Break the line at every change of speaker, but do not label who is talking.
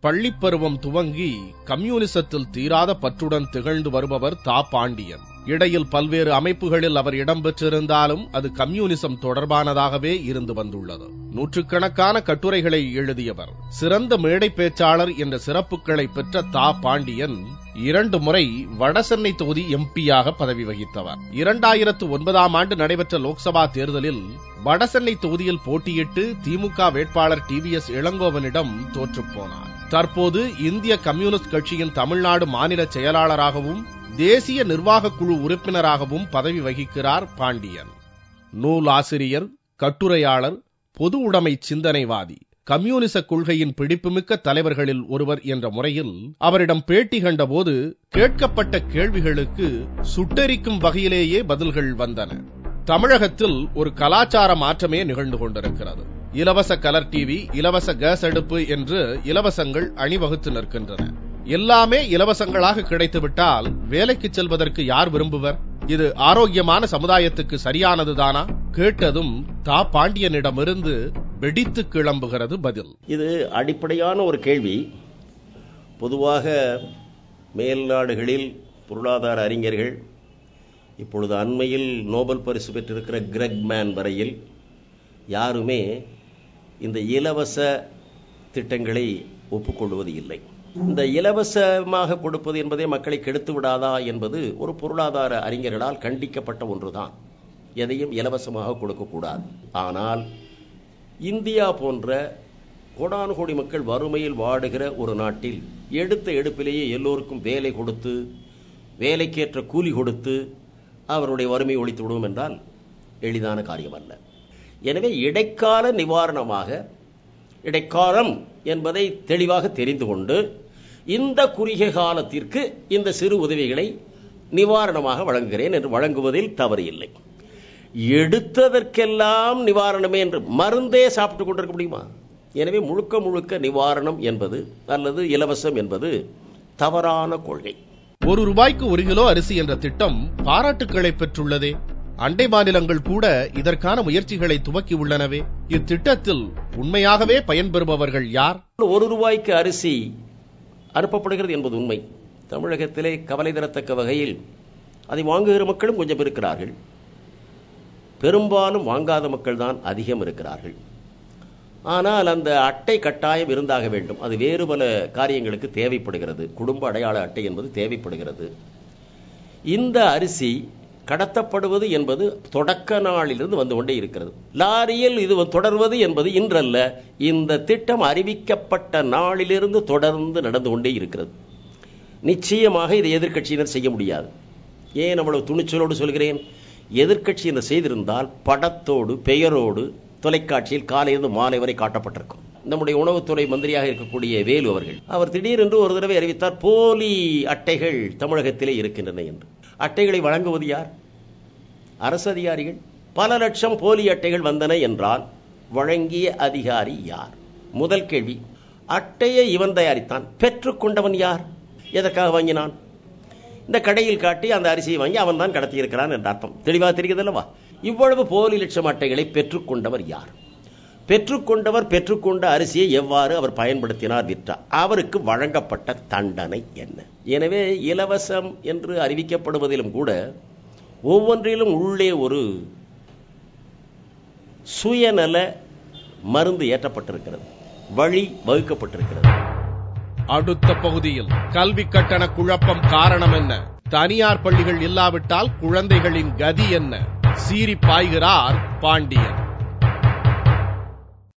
பள்ளிப்பருவம் துவங்கி கம்யூனிசத்தில் தீராத பற்றுடன் திகழ்ந்து வருபவர் தா. பாண்டியன். இடையில் பல்வேறு அமைப்புகளில் அவர் இடம்பெற்றிருந்தாலும் அது கம்யூனிசம் தொடர்பானதாகவே இருந்து வந்துள்ளது. நூற்றுக்கணக்கான கட்டுரைகளை எழுதியவர். சிறந்த மேடை பேச்சாளர் என்ற சிறப்புகளை பெற்ற தா. பாண்டியன் 2 முறை வடசென்னை தொகுதி எம்பியாக பதவி வகித்தவர். 2009ஆம் ஆண்டு நடைபெற்ற லோக்சபா தேர்தலில் வடசென்னை தொகுதியில் போட்டியிட்டு திமுக வேட்பாளர் டிவிஎஸ் இளங்கோவனிடம் தோற்றுப்போனார். தற்போது இந்திய கம்யூனிஸ்ட் கட்சியின் தமிழ்நாடு மாநில செயலாளராகவும் தேசிய நிர்வாக குழு உறுப்பினராகவும் பதவி வகிக்கிறார் பாண்டியன். நூலாசிரியர், கட்டுரையாளர், பொது உடைமை சிந்தனைவாதி, கம்யூனிச கொள்கையின் பிடிப்புமிக்க தலைவர்களில் ஒருவர் என்ற முறையில் அவரிடம் பேட்டி கண்டபோது கேட்கப்பட்ட கேள்விகளுக்கு சுட்டெரிக்கும் வகையிலேயே பதில்கள் வந்தன. தமிழகத்தில் ஒரு கலாச்சார மாற்றமே நிகழ்ந்து கொண்டிருக்கிறது. இலவச கலர் டிவி, இலவச கேஸ் அடுப்பு என்று இலவசங்கள் அணிவகுத்து நிற்கின்றன. எல்லாமே இலவசங்களாக கிடைத்துவிட்டால் வேலைக்கு செல்வதற்கு யார் விரும்புவர்? இது ஆரோக்கியமான சமுதாயத்துக்கு சரியானதுதானா? கேட்டதும் தா. பாண்டியனிடமிருந்து வெடித்து கிளம்புகிறது பதில்.
இது அடிப்படையான ஒரு கேள்வி. பொதுவாக மேல் நாடுகளில் பொருளாதார அறிஞர்கள், இப்பொழுது அண்மையில் நோபல் பரிசு பெற்றிருக்கிற கிரெக் மேன் வரையில் யாருமே இந்த இலவச திட்டங்களை ஒப்புக்கொள்வது இல்லை. இந்த இலவசமாக கொடுப்பது என்பதை மக்களை கெடுத்து விடாதா என்பது ஒரு பொருளாதார அறிஞர்களால் கண்டிக்கப்பட்ட ஒன்றுதான். எதையும் இலவசமாக கொடுக்கக்கூடாது. ஆனால் இந்தியா போன்ற கோடானு கோடி மக்கள் வறுமையில் வாடுகிற ஒரு நாட்டில் எடுத்த எடுப்பிலேயே எல்லோருக்கும் வேலை கொடுத்து, வேலைக்கேற்ற கூலி கொடுத்து அவருடைய வறுமையை ஒழித்து விடுவோம் என்றால் எளிதான காரியம் அல்ல. எனவே இடைக்கால நிவாரணமாக, இடைக்காலம் என்பதை தெளிவாக தெரிந்து கொண்டு இந்த குறுகிய காலத்திற்கு இந்த சிறு உதவிகளை நிவாரணமாக வழங்குகிறேன் என்று வழங்குவதில் தவறு இல்லை. எடுத்ததற்கெல்லாம் நிவாரணமே என்று மருந்தே சாப்பிட்டுக் கொண்டிருக்க முடியுமா? எனவே முழுக்க முழுக்க நிவாரணம் என்பது அல்லது இலவசம் என்பது தவறான கொள்கை.
₹1 1 கிலோ அரிசி என்ற திட்டம் பாராட்டுக்களை பெற்றுள்ளதே. அண்டை மாநிலங்கள் கூட இதற்கான முயற்சிகளை துவக்கி உள்ளனவே. இத்திட்டத்தில் உண்மையாகவே பயன்பெறுபவர்கள் யார்?
₹1 அரிசி அனுப்பப்படுகிறது என்பது உண்மை. தமிழகத்திலே கவலை தரத்தக்க வகையில் அதை வாங்குகிற மக்களும் கொஞ்சம் இருக்கிறார்கள். பெரும்பாலும் வாங்காத மக்கள் தான் அதிகம் இருக்கிறார்கள். ஆனால் அந்த அட்டை கட்டாயம் இருந்தாக வேண்டும். அது வேறு பல காரியங்களுக்கு தேவைப்படுகிறது. குடும்ப அடையாள அட்டை என்பது தேவைப்படுகிறது. இந்த அரிசி கடத்தப்படுவது என்பது தொடக்க நாளிலிருந்து வந்து கொண்டே இருக்கிறது. லாரியில் இது தொடர்வது என்பது இன்றல்ல. இந்த திட்டம் அறிவிக்கப்பட்ட நாளிலிருந்து தொடர்ந்து நடந்து கொண்டே இருக்கிறது. நிச்சயமாக இதை எதிர்க்கட்சியினர் செய்ய முடியாது. ஏன் அவ்வளவு துணிச்சலோடு சொல்கிறேன்? எதிர்க்கட்சியினர் செய்திருந்தால் படத்தோடு பெயரோடு தொலைக்காட்சியில் காலையிலிருந்து மாலை வரை காட்டப்பட்டிருக்கும். நம்முடைய உணவுத்துறை மந்திரியாக இருக்கக்கூடிய வேலு அவர் திடீரென்று ஒரு தடவை அறிவித்தார், போலி அட்டைகள் தமிழகத்திலே இருக்கின்றன என்று. அட்டைகளை வழங்குவது யார்? அரசு அதிகாரிகள். பல லட்சம் போலி அட்டைகள் வந்தன என்றால் வழங்கிய அதிகாரி யார்? முதல் கேள்வி. அட்டையை இவன் தயாரித்தான், பெற்றுக்கொண்டவன் யார்? எதற்காக வாங்கினான்? இந்த கடையில் காட்டி அந்த அரிசியை வாங்கி அவன் தான் கடத்தி இருக்கிறான் என்ற அர்த்தம் தெளிவாக தெரிகிறது அல்லவா? இவ்வளவு போலி லட்சம் அட்டைகளை பெற்றுக்கொண்டவர் யார்? பெற்றுக்கொண்டவர் பெற்றுக்கொண்ட அரிசியை எவ்வாறு அவர் பயன்படுத்தினார், விற்றார்? அவருக்கு வழங்கப்பட்ட தண்டனை என்ன? எனவே இலவசம் என்று அறிவிக்கப்படுவதிலும் கூட ஒவ்வொன்றிலும் உள்ளே ஒரு சுயநல மருந்து ஏற்றப்பட்டிருக்கிறது, வழி வகுக்கப்பட்டிருக்கிறது.
அடுத்த பகுதியில் கல்வி கட்டண குழப்பம் காரணம் என்ன? தனியார் பள்ளிகள் இல்லாவிட்டால் குழந்தைகளின் கதி என்ன? சீறி பாய்கிறார் பாண்டியன்.